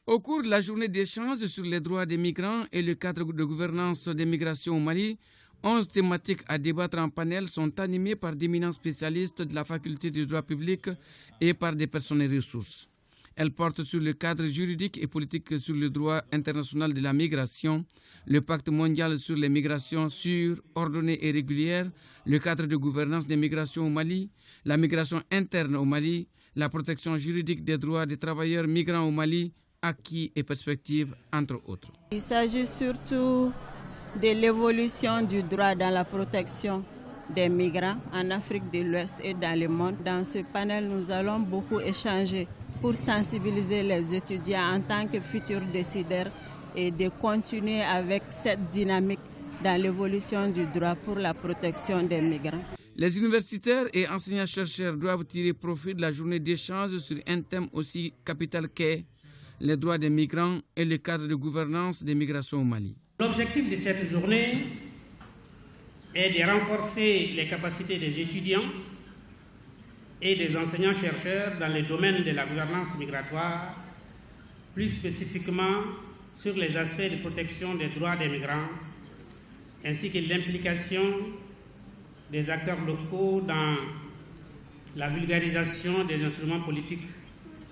Speaker 6: Au cours de la journée d'échange sur les droits des migrants et le cadre de gouvernance des migrations au Mali, 11 thématiques à débattre en panel sont animées par d'éminents spécialistes de la faculté du droit public et par des personnes ressources. Elles portent sur le cadre juridique et politique sur le droit international de la migration, le pacte mondial sur les migrations sûres, ordonnées et régulières, le cadre de gouvernance des migrations au Mali, la migration interne au Mali, la protection juridique des droits des travailleurs migrants au Mali, acquis et perspectives, entre autres.
Speaker 4: Il s'agit surtout de l'évolution du droit dans la protection des migrants en Afrique de l'Ouest et dans le monde. Dans ce panel, nous allons beaucoup échanger pour sensibiliser les étudiants en tant que futurs décideurs et de continuer avec cette dynamique dans l'évolution du droit pour la protection des migrants.
Speaker 6: Les universitaires et enseignants-chercheurs doivent tirer profit de la journée d'échange sur un thème aussi capital qu'est les droits des migrants et le cadre de gouvernance des migrations au Mali.
Speaker 7: L'objectif de cette journée est de renforcer les capacités des étudiants et des enseignants-chercheurs dans le domaine de la gouvernance migratoire, plus spécifiquement sur les aspects de protection des droits des migrants, ainsi que l'implication des acteurs locaux dans la vulgarisation des instruments politiques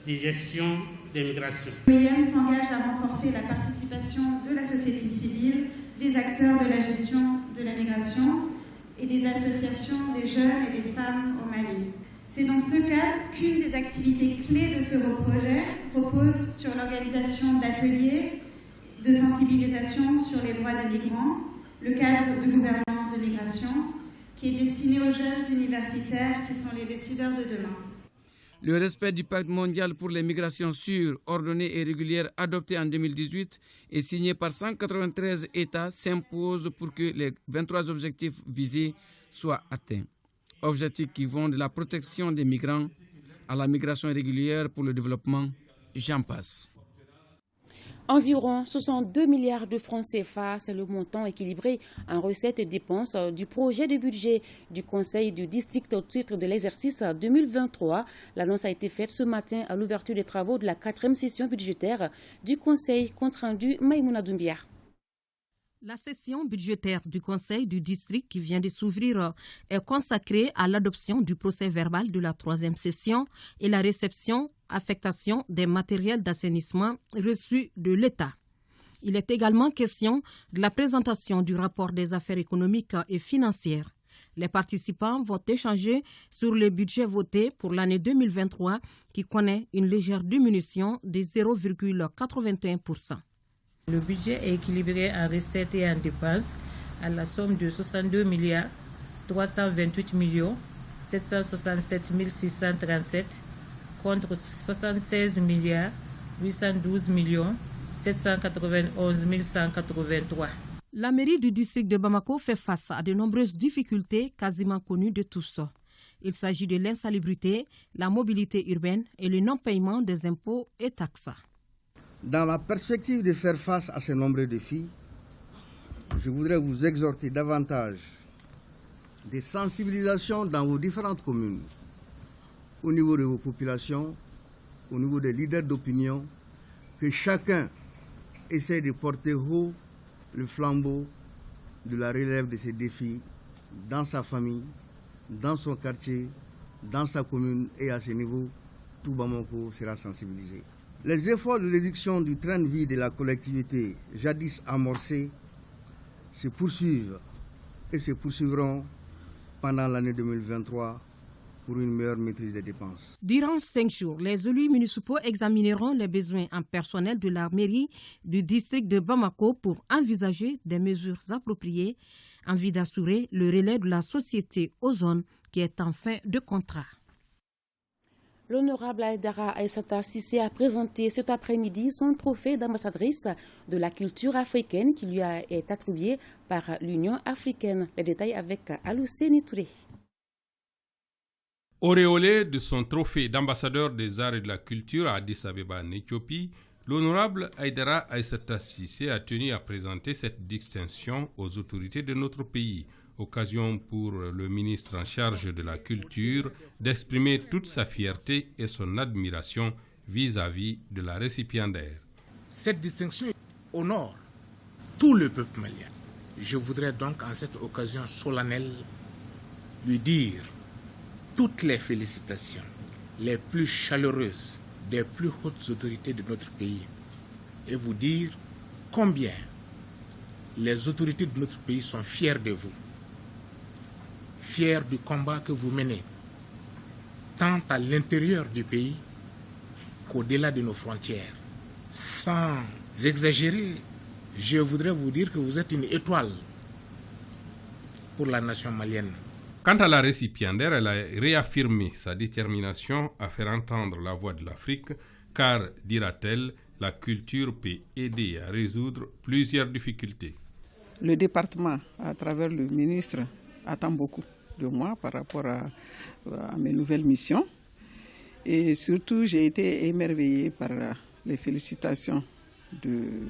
Speaker 7: de gestion des migrations.
Speaker 26: L'OIM s'engage à renforcer la participation de la société civile, des acteurs de la gestion de la migration et des associations des jeunes et des femmes au Mali. C'est dans ce cadre qu'une des activités clés de ce projet repose sur l'organisation d'ateliers de sensibilisation sur les droits des migrants, le cadre de gouvernance de migration, qui est destiné aux jeunes universitaires qui sont les décideurs de demain.
Speaker 6: Le respect du pacte mondial pour les migrations sûres, ordonnées et régulières adopté en 2018 et signé par 193 États s'impose pour que les 23 objectifs visés soient atteints. Objectifs qui vont de la protection des migrants à la migration régulière pour le développement, j'en passe.
Speaker 1: Environ 62 milliards de francs CFA, c'est le montant équilibré en recettes et dépenses du projet de budget du Conseil du district au titre de l'exercice 2023. L'annonce a été faite ce matin à l'ouverture des travaux de la 4e session budgétaire du Conseil, compte rendu Maïmouna Doumbia.
Speaker 5: La session budgétaire du Conseil du district qui vient de s'ouvrir est consacrée à l'adoption du procès-verbal de la 3e session et la réception, affectation des matériels d'assainissement reçus de l'État. Il est également question de la présentation du rapport des affaires économiques et financières. Les participants vont échanger sur le budget voté pour l'année 2023 qui connaît une légère diminution de 0,81%.
Speaker 8: Le budget est équilibré en recettes et en dépenses à la somme de 62 milliards 328 millions 767 637 contre 76 milliards 812 millions 791 183.
Speaker 5: La mairie du district de Bamako fait face à de nombreuses difficultés quasiment connues de tous. Il s'agit de l'insalubrité, la mobilité urbaine et le non-paiement des impôts et taxes.
Speaker 9: Dans la perspective de faire face à ces nombreux défis, je voudrais vous exhorter davantage des sensibilisations dans vos différentes communes, au niveau de vos populations, au niveau des leaders d'opinion, que chacun essaie de porter haut le flambeau de la relève de ces défis dans sa famille, dans son quartier, dans sa commune et à ce niveau, tout Bamako sera sensibilisé. Les efforts de réduction du train de vie de la collectivité jadis amorcés se poursuivent et se poursuivront pendant l'année 2023 pour une meilleure maîtrise des dépenses.
Speaker 5: Durant 5 jours, les élus municipaux examineront les besoins en personnel de la mairie du district de Bamako pour envisager des mesures appropriées en vue d'assurer le relais de la société Ozone qui est en fin de contrat.
Speaker 1: L'honorable Aïdara Aïssata Cissé a présenté cet après-midi son trophée d'ambassadrice de la culture africaine qui lui est attribué par l'Union africaine. Les détails avec Alousseni Touré.
Speaker 10: Auréolé de son trophée d'ambassadeur des arts et de la culture à Addis Abeba en Éthiopie, l'honorable Aïdara Aïssata Cissé a tenu à présenter cette distinction aux autorités de notre pays. Occasion pour le ministre en charge de la culture d'exprimer toute sa fierté et son admiration vis-à-vis de la récipiendaire.
Speaker 11: Cette distinction honore tout le peuple malien. Je voudrais donc en cette occasion solennelle lui dire toutes les félicitations les plus chaleureuses des plus hautes autorités de notre pays et vous dire combien les autorités de notre pays sont fières de vous. Fiers du combat que vous menez, tant à l'intérieur du pays qu'au-delà de nos frontières. Sans exagérer, je voudrais vous dire que vous êtes une étoile pour la nation malienne.
Speaker 10: Quant à la récipiendaire, elle a réaffirmé sa détermination à faire entendre la voix de l'Afrique, car, dira-t-elle, la culture peut aider à résoudre plusieurs difficultés.
Speaker 12: Le département, à travers le ministre, attend beaucoup de moi par rapport à mes nouvelles missions. Et surtout, j'ai été émerveillée par les félicitations des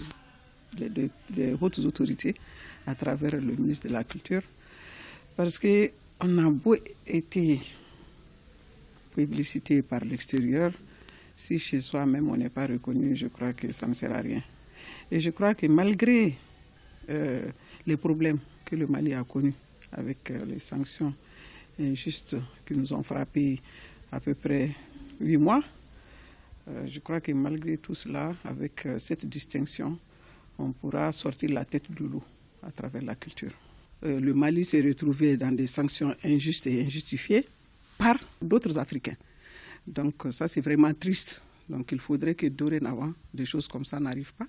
Speaker 12: hautes autorités à travers le ministre de la Culture. Parce qu'on a beau été publicité par l'extérieur, si chez soi même on n'est pas reconnu, je crois que ça ne sert à rien. Et je crois que malgré les problèmes que le Mali a connus, avec les sanctions injustes qui nous ont frappés à peu près 8 mois. Je crois que malgré tout cela, avec cette distinction, on pourra sortir la tête de l'eau à travers la culture. Le Mali s'est retrouvé dans des sanctions injustes et injustifiées par d'autres Africains. Donc ça, c'est vraiment triste. Donc il faudrait que dorénavant, des choses comme ça n'arrivent pas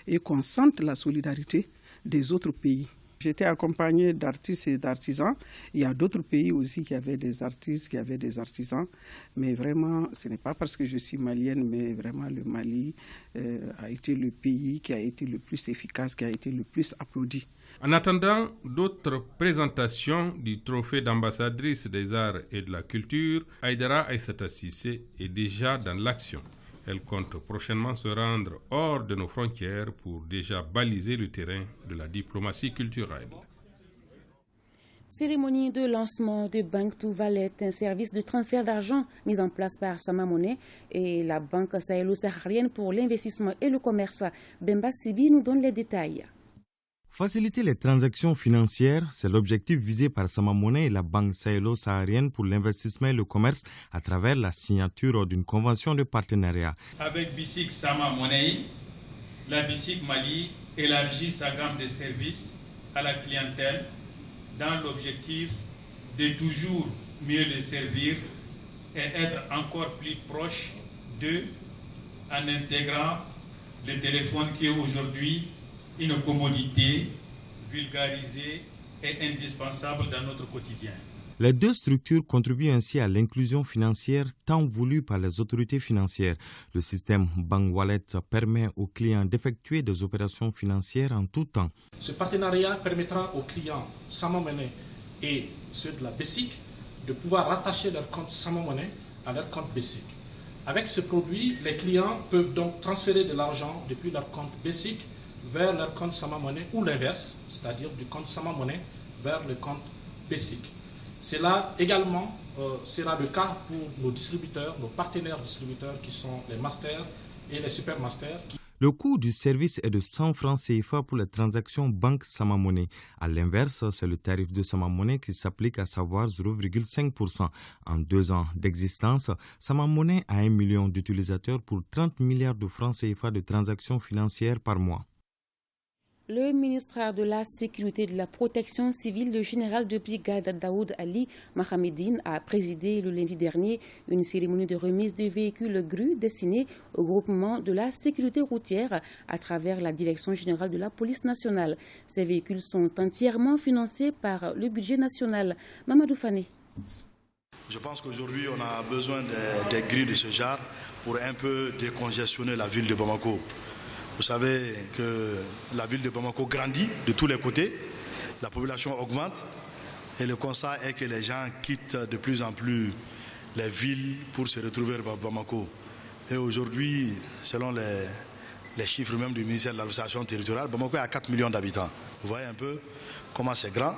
Speaker 12: et qu'on sente la solidarité des autres pays J'étais accompagné d'artistes et d'artisans. Il y a d'autres pays aussi qui avaient des artistes, qui avaient des artisans. Mais vraiment, ce n'est pas parce que je suis malienne, mais vraiment le Mali a été le pays qui a été le plus efficace, qui a été le plus applaudi.
Speaker 10: En attendant d'autres présentations du trophée d'ambassadrice des arts et de la culture, Aïdara Aïssata Cissé est déjà dans l'action. Elle compte prochainement se rendre hors de nos frontières pour déjà baliser le terrain de la diplomatie culturelle.
Speaker 1: Cérémonie de lancement de Bank to Wallet, un service de transfert d'argent mis en place par Sama Money et la Banque sahélo-saharienne pour l'investissement et le commerce. Bemba Sibi nous donne les détails.
Speaker 13: Faciliter les transactions financières, c'est l'objectif visé par Sama Money et la Banque sahélo-saharienne pour l'investissement et le commerce à travers la signature d'une convention de partenariat.
Speaker 14: Avec BICIC Sama Money, la BICIC Mali élargit sa gamme de services à la clientèle dans l'objectif de toujours mieux les servir et être encore plus proche d'eux en intégrant le téléphone qui est aujourd'hui une commodité vulgarisée et indispensable dans notre quotidien.
Speaker 13: Les deux structures contribuent ainsi à l'inclusion financière tant voulue par les autorités financières. Le système Bank Wallet permet aux clients d'effectuer des opérations financières en tout temps.
Speaker 15: Ce partenariat permettra aux clients Sama Money et ceux de la BICIC de pouvoir rattacher leur compte Sama Money à leur compte BICIC. Avec ce produit, les clients peuvent donc transférer de l'argent depuis leur compte BICIC vers leur compte Sama Money ou l'inverse, c'est-à-dire du compte Sama Money vers le compte BICIC. Cela également sera le cas pour nos distributeurs, nos partenaires distributeurs qui sont les masters et les supermasters.
Speaker 13: Le coût du service est de 100 francs CFA pour les transactions banque Sama Money. À l'inverse, c'est le tarif de Sama Money qui s'applique, à savoir 0,5%. En 2 ans d'existence, Sama Money a 1 million d'utilisateurs pour 30 milliards de francs CFA de transactions financières par mois.
Speaker 1: Le ministre de la Sécurité et de la Protection civile, le général de brigade Daoud Ali Mohamedine, a présidé le lundi dernier une cérémonie de remise de véhicules GRU destinés au groupement de la sécurité routière à travers la Direction générale de la police nationale. Ces véhicules sont entièrement financés par le budget national. Mamadou Fane.
Speaker 16: Je pense qu'aujourd'hui, on a besoin des GRU de ce genre pour un peu décongestionner la ville de Bamako. Vous savez que la ville de Bamako grandit de tous les côtés, la population augmente et le constat est que les gens quittent de plus en plus les villes pour se retrouver à Bamako. Et aujourd'hui, selon les chiffres même du ministère de l'administration territoriale, Bamako a 4 millions d'habitants. Vous voyez un peu comment c'est grand.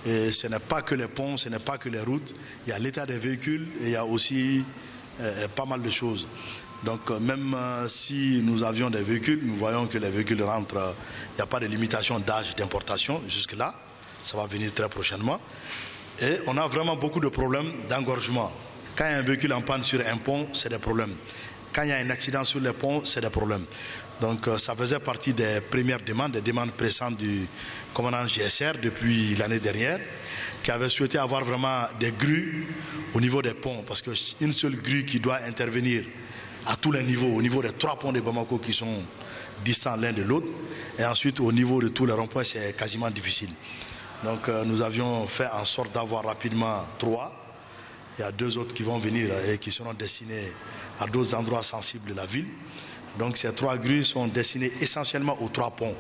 Speaker 16: Et ce n'est pas que les ponts, ce n'est pas que les routes, il y a l'état des véhicules et il y a aussi pas mal de choses. Donc même si nous avions des véhicules, nous voyons que les véhicules rentrent, il n'y a pas de limitation d'âge d'importation jusque-là, ça va venir très prochainement. Et on a vraiment beaucoup de problèmes d'engorgement. Quand il y a un véhicule en panne sur un pont, c'est des problèmes. Quand il y a un accident sur les ponts, c'est des problèmes. Donc ça faisait partie des premières demandes, des demandes pressantes du commandant GSR depuis l'année dernière, qui avait souhaité avoir vraiment des grues au niveau des ponts, parce qu'une seule grue qui doit intervenir à tous les niveaux, au niveau des 3 ponts de Bamako qui sont distants l'un de l'autre, et ensuite au niveau de tous les ronds-points, c'est quasiment difficile. Donc nous avions fait en sorte d'avoir rapidement 3. Il y a 2 autres qui vont venir et qui seront destinés à d'autres endroits sensibles de la ville. Donc ces 3 grues sont destinées essentiellement aux 3 ponts.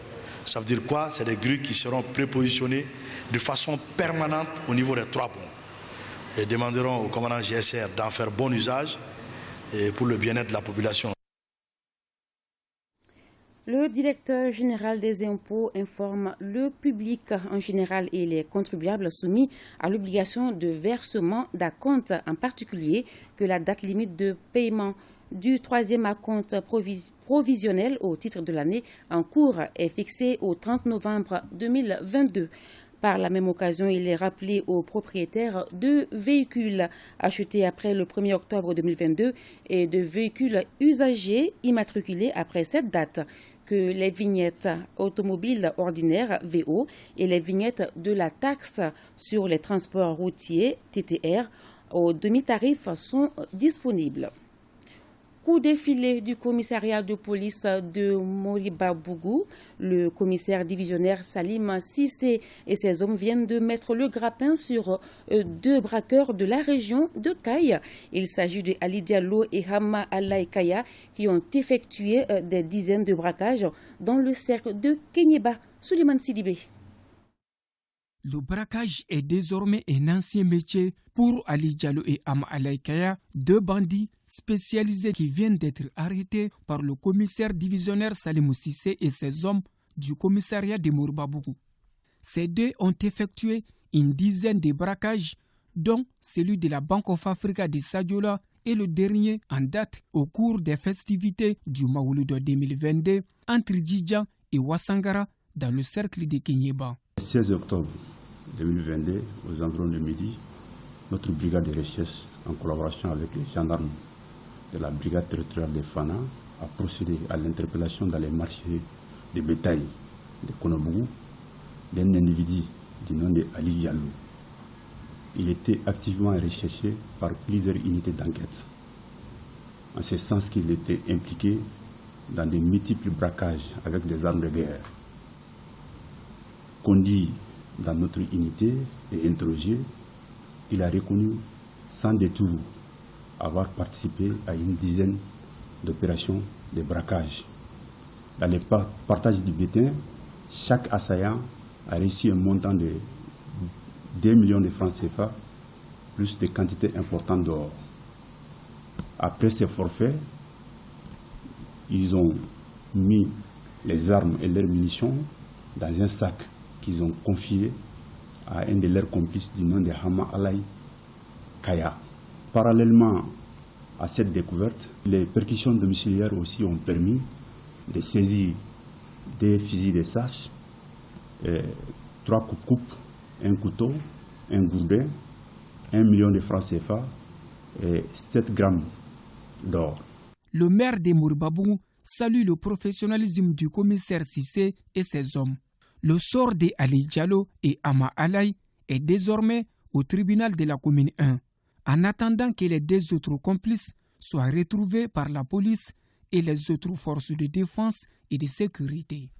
Speaker 16: Ça veut dire quoi? C'est des grues qui seront prépositionnées de façon permanente au niveau des 3 ponts. Et demanderont au commandant GSR d'en faire bon usage et pour le bien-être de la population.
Speaker 1: Le directeur général des impôts informe le public en général et les contribuables soumis à l'obligation de versement d'acompte en particulier que la date limite de paiement du 3e acompte provisionnel au titre de l'année en cours est fixée au 30 novembre 2022. Par la même occasion, il est rappelé aux propriétaires de véhicules achetés après le 1er octobre 2022 et de véhicules usagés immatriculés après cette date que les vignettes automobiles ordinaires VO et les vignettes de la taxe sur les transports routiers TTR au demi-tarif sont disponibles. Coup défilé du commissariat de police de Moribabougou. Le commissaire divisionnaire Salim Sissé et ses hommes viennent de mettre le grappin sur 2 braqueurs de la région de Kaye. Il s'agit de Ali Diallo et Hama Alaï Kaya qui ont effectué des dizaines de braquages dans le cercle de Kenyeba. Suleiman Sidibé.
Speaker 17: Le braquage est désormais un ancien métier pour Ali Diallo et Hama Alaï Kaya, 2 bandits spécialisés qui viennent d'être arrêtés par le commissaire divisionnaire Salim Sissé et ses hommes du commissariat de Moribabougou. Ces 2 ont effectué une dizaine de braquages, dont celui de la Bank of Africa de Sadiola et le dernier en date au cours des festivités du Maouloudo 2022 entre Djidja et Wassangara dans le cercle de Kenyeba.
Speaker 18: Le 16 octobre 2022, aux environs de midi, notre brigade de recherche, en collaboration avec les gendarmes de la brigade territoriale de Fana, a procédé à l'interpellation dans les marchés de bétail de Konobougou d'un individu du nom de Ali Diallo. Il était activement recherché par plusieurs unités d'enquête, en ce sens qu'il était impliqué dans de multiples braquages avec des armes de guerre. Conduit dans notre unité et interrogé, il a reconnu sans détour avoir participé à une dizaine d'opérations de braquage. Dans le partage du butin, chaque assaillant a reçu un montant de 2 millions de francs CFA, plus de quantités importantes d'or. Après ces forfaits, ils ont mis les armes et leurs munitions dans un sac qu'ils ont confié à un de leurs complices du nom de Hama Alaï Kaya. Parallèlement à cette découverte, les perquisitions domiciliaires aussi ont permis de saisir des fusils de chasse, 3 coupes, un couteau, un gourdin, 1 million de francs CFA et 7 grammes d'or.
Speaker 17: Le maire de Moribabougou salue le professionnalisme du commissaire Sissé et ses hommes. Le sort de Ali Diallo et Hama Alaï est désormais au tribunal de la commune 1, en attendant que les 2 autres complices soient retrouvés par la police et les autres forces de défense et de sécurité.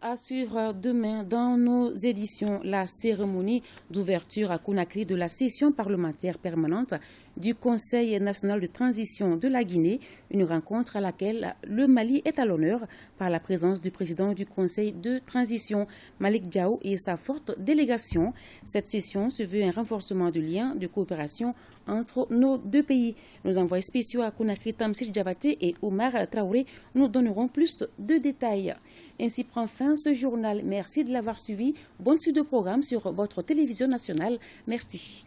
Speaker 1: À suivre demain dans nos éditions, la cérémonie d'ouverture à Conakry de la session parlementaire permanente du Conseil national de transition de la Guinée, une rencontre à laquelle le Mali est à l'honneur par la présence du président du Conseil de transition, Malick Diao, et sa forte délégation. Cette session se veut un renforcement du lien de coopération entre nos 2 pays. Nos envoyés spéciaux à Conakry, Tamsir Diabaté et Omar Traoré, nous donneront plus de détails. Ainsi prend fin ce journal. Merci de l'avoir suivi. Bonne suite de programme sur votre télévision nationale. Merci.